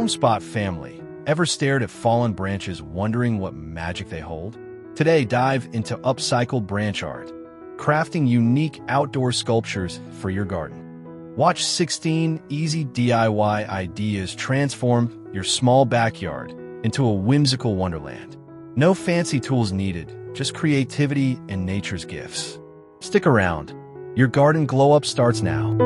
Homespot family, ever stared at fallen branches wondering what magic they hold? Today, dive into Upcycled Branch Art, crafting unique outdoor sculptures for your garden. Watch 16 easy DIY ideas transform your small backyard into a whimsical wonderland. No fancy tools needed, just creativity and nature's gifts. Stick around. Your garden glow-up starts now.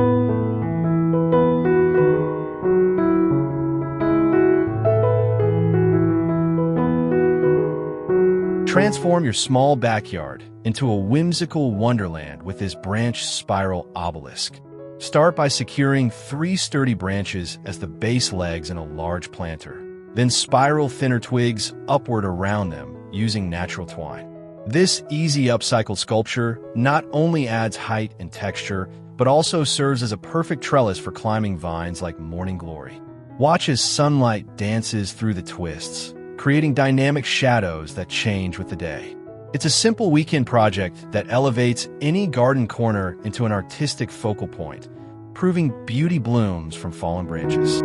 Transform your small backyard into a whimsical wonderland with this branch spiral obelisk. Start by securing 3 sturdy branches as the base legs in a large planter. Then spiral thinner twigs upward around them using natural twine. This easy upcycled sculpture not only adds height and texture, but also serves as a perfect trellis for climbing vines like morning glory. Watch as sunlight dances through the twists, creating dynamic shadows that change with the day. It's a simple weekend project that elevates any garden corner into an artistic focal point, proving beauty blooms from fallen branches.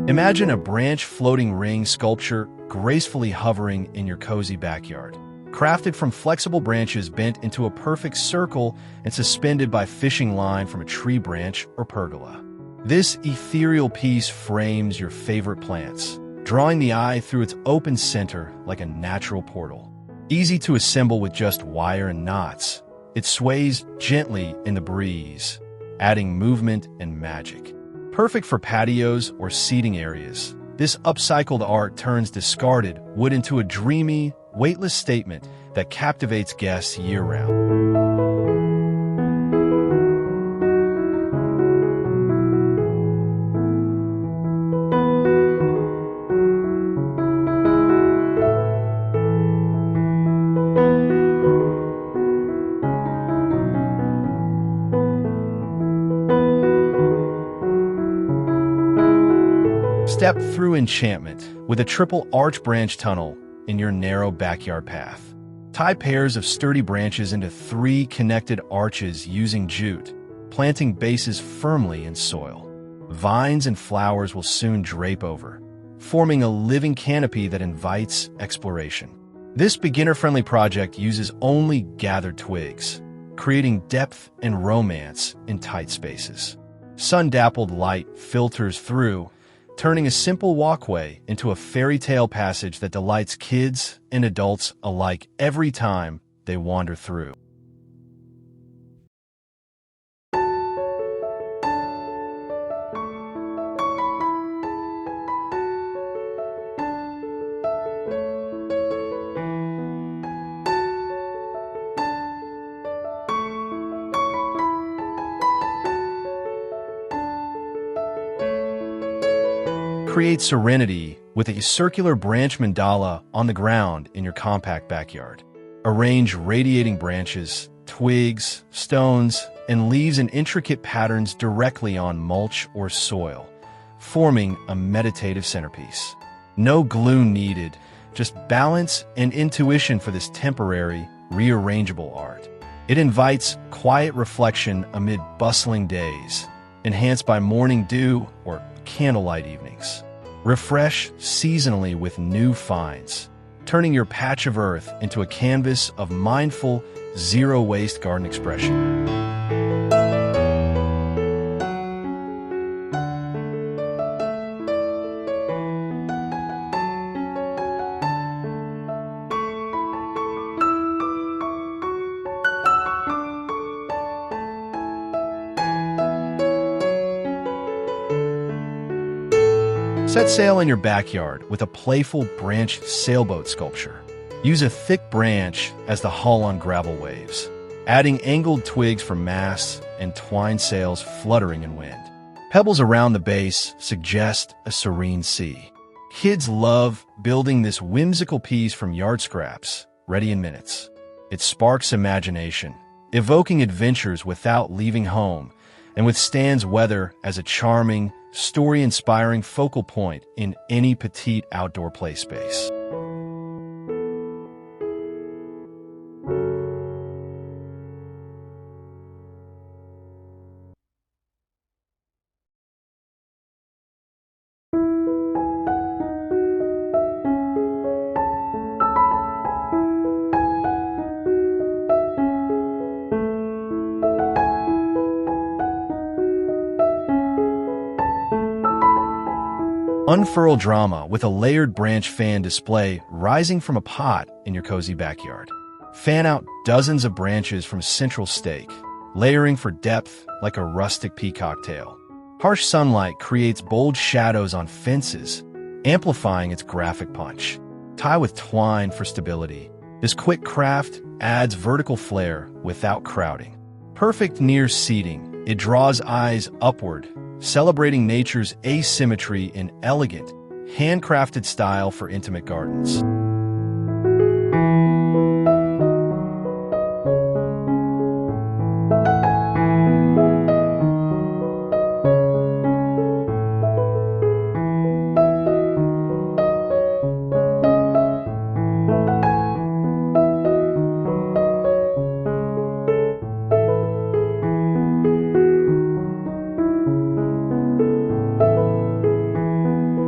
Imagine a branch floating ring sculpture gracefully hovering in your cozy backyard. Crafted from flexible branches bent into a perfect circle and suspended by fishing line from a tree branch or pergola. This ethereal piece frames your favorite plants, drawing the eye through its open center like a natural portal. Easy to assemble with just wire and knots, it sways gently in the breeze, adding movement and magic. Perfect for patios or seating areas, this upcycled art turns discarded wood into a dreamy, weightless statement that captivates guests year-round. Step through enchantment with a triple arch branch tunnel in your narrow backyard path. Tie pairs of sturdy branches into 3 connected arches using jute, planting bases firmly in soil. Vines and flowers will soon drape over, forming a living canopy that invites exploration. This beginner-friendly project uses only gathered twigs, creating depth and romance in tight spaces. Sun-dappled light filters through, turning a simple walkway into a fairy tale passage that delights kids and adults alike every time they wander through. Create serenity with a circular branch mandala on the ground in your compact backyard. Arrange radiating branches, twigs, stones, and leaves in intricate patterns directly on mulch or soil, forming a meditative centerpiece. No glue needed, just balance and intuition for this temporary, rearrangeable art. It invites quiet reflection amid bustling days, enhanced by morning dew or candlelight evenings. Refresh seasonally with new finds, turning your patch of earth into a canvas of mindful, zero-waste garden expression. Set sail in your backyard with a playful branch sailboat sculpture. Use a thick branch as the hull on gravel waves, adding angled twigs for masts and twine sails fluttering in wind. Pebbles around the base suggest a serene sea. Kids love building this whimsical piece from yard scraps, ready in minutes. It sparks imagination, evoking adventures without leaving home, and withstands weather as a charming, story-inspiring focal point in any petite outdoor play space. Unfurl drama with a layered branch fan display rising from a pot in your cozy backyard. Fan out dozens of branches from central stake, layering for depth like a rustic peacock tail. Harsh sunlight creates bold shadows on fences, amplifying its graphic punch. Tie with twine for stability. This quick craft adds vertical flair without crowding. Perfect near seating, it draws eyes upward, celebrating nature's asymmetry in elegant, handcrafted style for intimate gardens.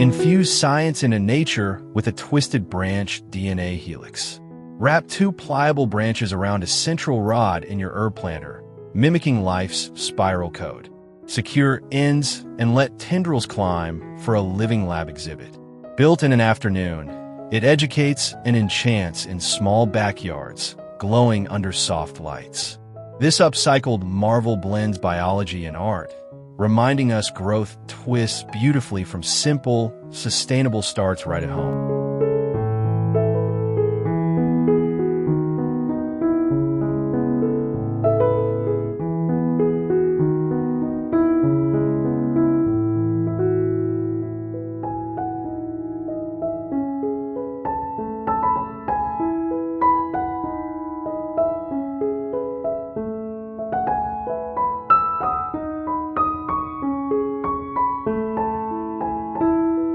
Infuse science into nature with a twisted branch DNA helix. Wrap two pliable branches around a central rod in your herb planter, mimicking life's spiral code. Secure ends and let tendrils climb for a living lab exhibit. Built in an afternoon, it educates and enchants in small backyards, glowing under soft lights. This upcycled marvel blends biology and art, reminding us growth twists beautifully from simple, sustainable starts right at home.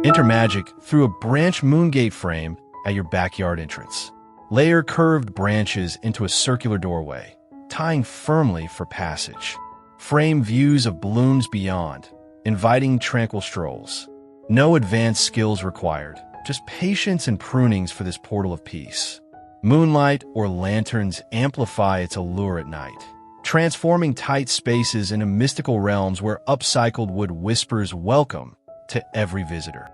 Enter magic through a branch Moongate frame at your backyard entrance. Layer curved branches into a circular doorway, tying firmly for passage. Frame views of blooms beyond, inviting tranquil strolls. No advanced skills required, just patience and prunings for this portal of peace. Moonlight or lanterns amplify its allure at night, transforming tight spaces into mystical realms where upcycled wood whispers welcome to every visitor.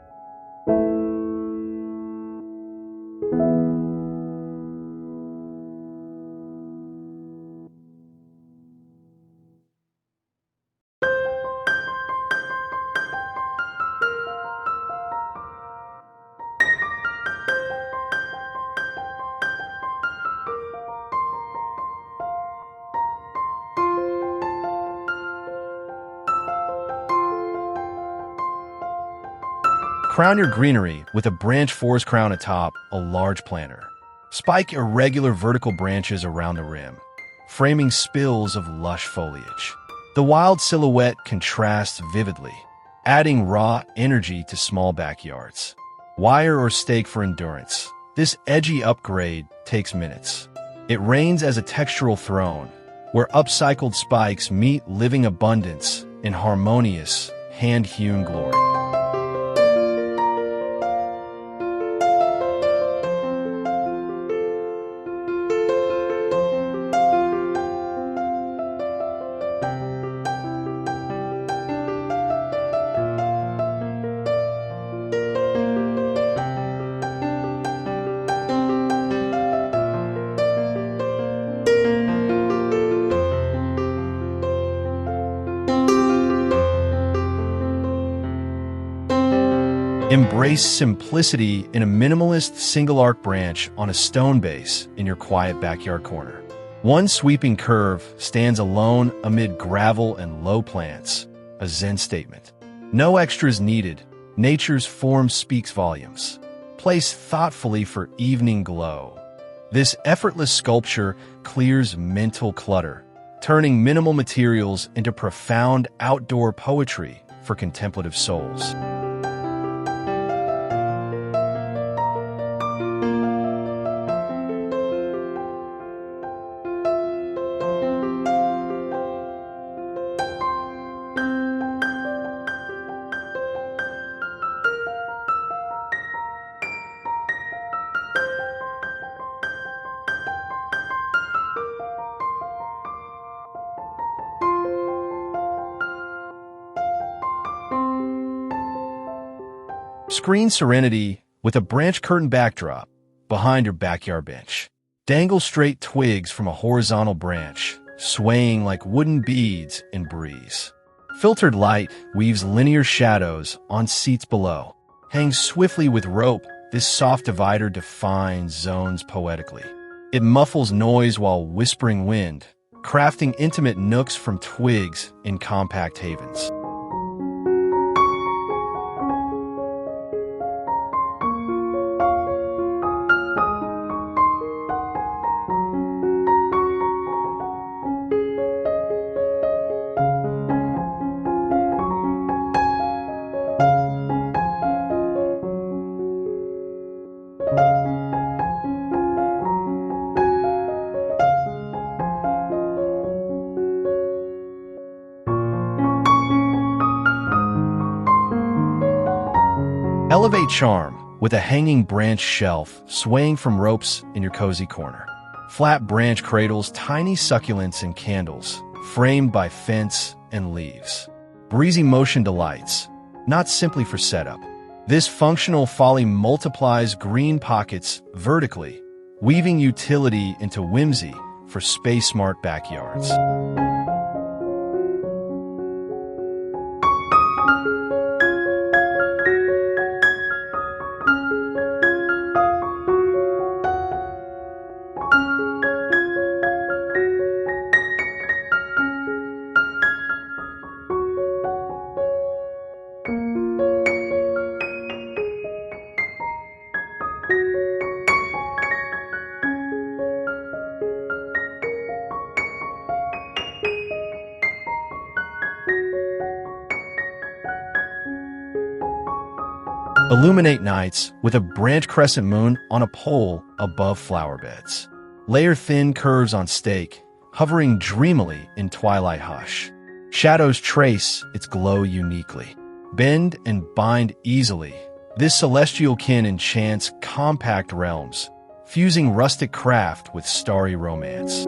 Crown your greenery with a branch forest crown atop a large planter. Spike irregular vertical branches around the rim, framing spills of lush foliage. The wild silhouette contrasts vividly, adding raw energy to small backyards. Wire or stake for endurance. This edgy upgrade takes minutes. It reigns as a textural throne, where upcycled spikes meet living abundance in harmonious, hand-hewn glory. Embrace simplicity in a minimalist single-arc branch on a stone base in your quiet backyard corner. One sweeping curve stands alone amid gravel and low plants, a Zen statement. No extras needed, nature's form speaks volumes. Placed thoughtfully for evening glow, This effortless sculpture clears mental clutter, turning minimal materials into profound outdoor poetry for contemplative souls. Screen serenity with a branch curtain backdrop behind your backyard bench. Dangle straight twigs from a horizontal branch, swaying like wooden beads in breeze. Filtered light weaves linear shadows on seats below. Hang swiftly with rope, this soft divider defines zones poetically. It muffles noise while whispering wind, crafting intimate nooks from twigs in compact havens. Elevate charm with a hanging branch shelf swaying from ropes in your cozy corner. Flat branch cradles tiny succulents and candles, framed by fence and leaves. Breezy motion delights, not simply for setup. This functional folly multiplies green pockets vertically, weaving utility into whimsy for space-smart backyards. Illuminate nights with a branch crescent moon on a pole above flowerbeds. Layer thin curves on stake, hovering dreamily in twilight hush. Shadows trace its glow uniquely. Bend and bind easily. This celestial kin enchants compact realms, fusing rustic craft with starry romance.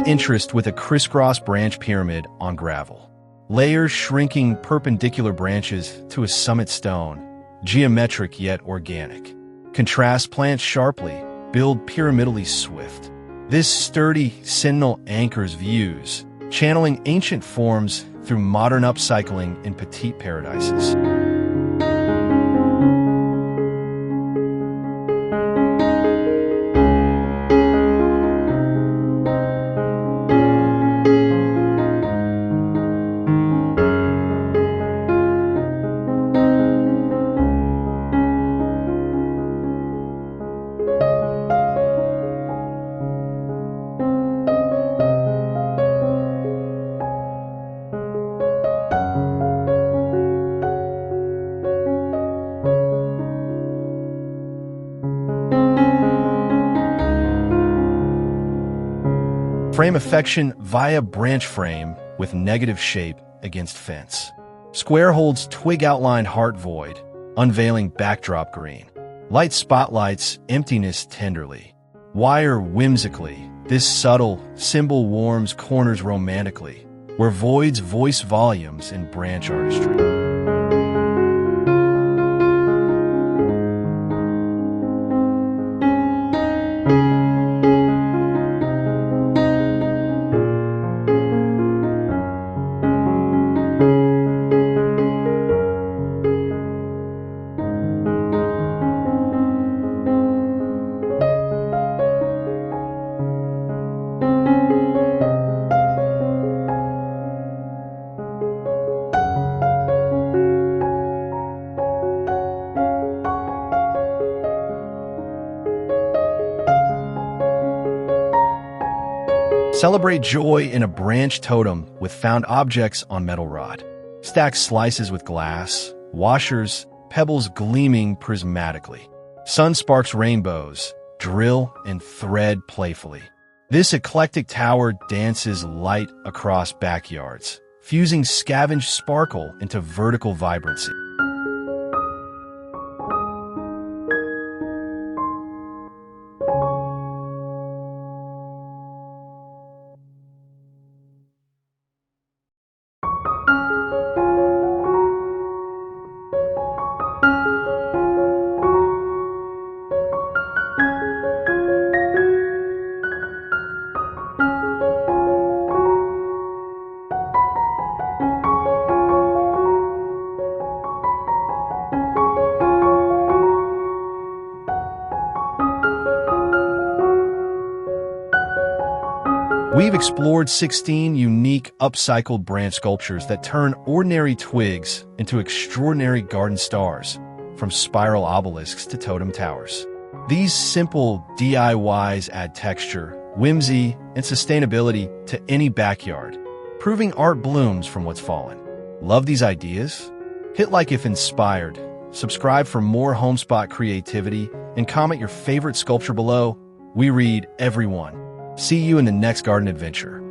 Interest with a crisscross branch pyramid on gravel. Layers shrinking perpendicular branches to a summit stone, geometric yet organic. Contrast plants sharply, build pyramidally swift. This sturdy sentinel anchors views, channeling ancient forms through modern upcycling in petite paradises. Frame affection via branch frame with negative shape against fence. Square holds twig-outlined heart void, unveiling backdrop green. Light spotlights emptiness tenderly. Wire whimsically. This subtle symbol warms corners romantically, where voids voice volumes in branch artistry. Celebrate joy in a branch totem with found objects on metal rod. Stack slices with glass, washers, pebbles gleaming prismatically. Sun sparks rainbows, drill and thread playfully. This eclectic tower dances light across backyards, fusing scavenged sparkle into vertical vibrancy. We've explored 16 unique upcycled branch sculptures that turn ordinary twigs into extraordinary garden stars, from spiral obelisks to totem towers. These simple DIYs add texture, whimsy, and sustainability to any backyard, proving art blooms from what's fallen. Love these ideas? Hit like if inspired, subscribe for more Homespot creativity, and comment your favorite sculpture below. We read every one. See you in the next garden adventure.